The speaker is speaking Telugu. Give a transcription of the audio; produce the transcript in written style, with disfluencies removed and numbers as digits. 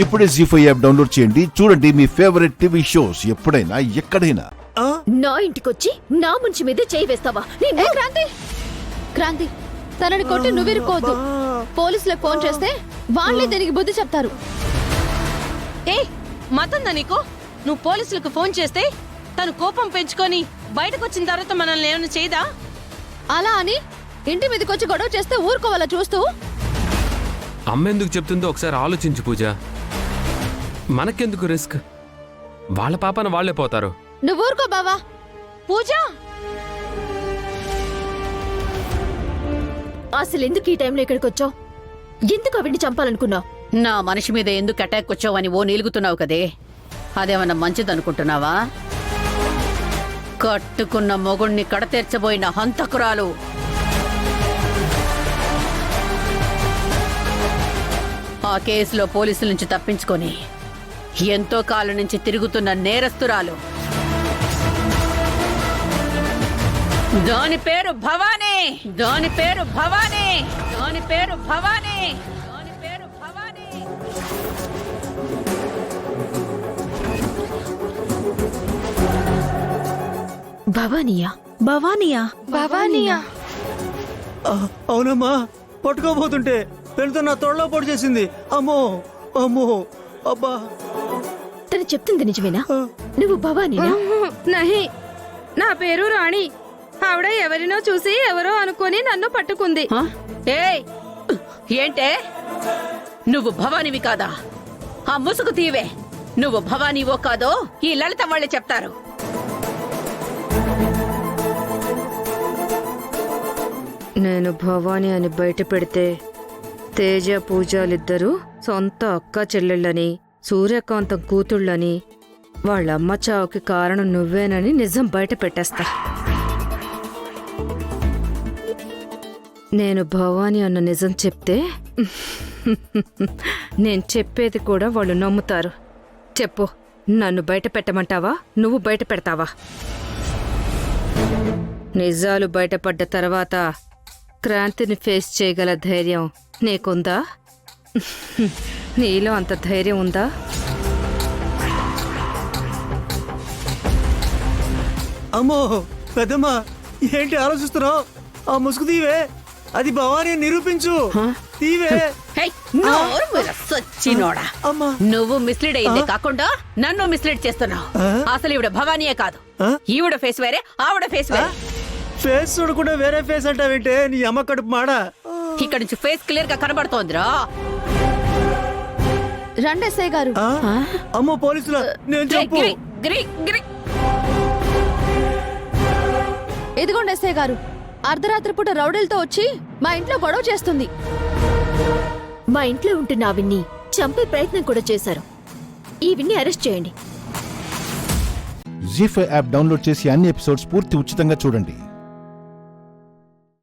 ఇప్పుడే జీ5 యాప్ డౌన్లోడ్ చేయండి. చూడండి మీ ఫేవరెట్ టీవీ షోస్ ఎప్పుడైనా ఎక్కడైనా. నా ఇంటికొచ్చి నా ముంచి మీద చేయి వేస్తావా? క్రాంతి క్రాంతి తనని కొట్టి నువ్విరుకోవద్దు. పోలీసులకు ఫోన్ చేస్తే వాళ్ళే దీనికి బుద్ధి చెప్తారు. మతందా నీకు? నువ్వు పోలీసులకు ఫోన్ చేస్తే తను కోపం పెంచుకొని బయటకు వచ్చిన తర్వాత మనల్ని ఏమైనా చేయదా? అలా అని ఇంటి మీదకి గొడవ చేస్తే ఊరుకోవాలా చూస్తూ? అమ్మెందుకు చెప్తుందో ఒకసారి ఆలోచించు పూజ. మనకెందుకు రిస్క్? వాళ్ళ పాపన వాళ్లే పోతారు. నువ్వు ఊరుకో బావా. పూజ అసలు ఎందుకు ఈ టైంలో ఇక్కడికి వచ్చావు? ఎందుకు ఆవిడ్ని చంపాలనుకున్నావు? నా మనిషి మీద ఎందుకు అటాక్ వచ్చావని ఓ నీలుగుతున్నావు కదే, అదేమన్నా మంచిదనుకుంటున్నావా? కట్టుకున్న మొగుణ్ణి కడతీర్చబోయిన హంతకురాలు. ఆ కేసులో పోలీసుల నుంచి తప్పించుకొని ఎంతో కాలం నుంచి తిరుగుతున్న నేరస్తురాలు. దాని పేరు భవానీ. దాని పేరు భవానీ. దాని పేరు భవానీ. దాని పేరు భవానీ. భవానీయా? భవానీయా? భవానీయా? అవునమ్మా, పట్టుకోబోతుంటే పెళ్లితో నా తొడలో పొడి చేసింది. అమ్మో అమ్మో అబ్బా. తను చెప్తుంది నిజమేనా? నువ్వు భవానీనా? నహి, నా పేరు రాణి. ఆవిడ ఎవరినో చూసి ఎవరో అనుకొని నన్ను పట్టుకుంది. ఏయ్, ఏంటే నువ్వు భవానీవి కాదా? ఆ ముసుగు తీవే. నువ్వు భవానీవో కాదో ఈ లలిత వాళ్ళే చెప్తారు. నేను భవానీ అని బయట పెడితే తేజ పూజలిద్దరూ సొంత అక్క చెల్లెళ్ళని, సూర్యకాంతం కూతుళ్ళని, వాళ్ళమ్మ చావుకి కారణం నువ్వేనని నిజం బయట పెట్టేస్తా. నేను భవానీ అన్న నిజం చెప్తే నేను చెప్పేది కూడా వాళ్ళు నమ్ముతారు. చెప్పు, నన్ను బయట పెట్టమంటావా? నువ్వు బయట పెడతావా? నిజాలు బయటపడ్డ తర్వాత క్రాంతిని ఫేస్ చేయగల ధైర్యం నీకుందా? నీలో అంత ధైర్యం ఉందా? అమ్మో పెద్దమ్మా, ఏంటి ఆలోచిస్తున్నావు? ఆ ముసుగు తీవే, అది భవానీ నిరూపించు. తీవే. హేయ్, నోరు మూయరా, సచ్చినోడా. అమ్మా, నువ్వు మిస్లీడ్ అయిందే కాకుండా నన్ను మిస్లీడ్ చేస్తున్నావు. అసలు ఈవిడ భవానీయే కాదు. ఈవిడ ఫేస్ వేరే, ఆవిడ ఫేస్ వేరే. ఫేస్ చూడకుండా వేరే ఫేస్ అంటావేంటే నీ అమ్మ కడుపు మాడా. ఇక్కడ నుంచి ఫేస్ క్లియర్ గా కనబడుతోందిరా. రండి ఎస్ఐ గారు. అమ్మో పోలీసులు, నేను చెప్పు. గిరి, గిరి, గిరి. ఇదిగోండి ఎస్ఐ గారు, అర్ధరాత్రి పూట రౌడీలతో వచ్చి మా ఇంట్లో గొడవ చేస్తుంది. మా ఇంట్లో ఉంటున్న ఆవిడ్ని చంపే ప్రయత్నం కూడా చేశారు. ఈవిడ్ని అరెస్ట్ చేయండి. జీ5 యాప్ డౌన్లోడ్ చేసి అన్ని ఎపిసోడ్స్ పూర్తి ఉచితంగా చూడండి.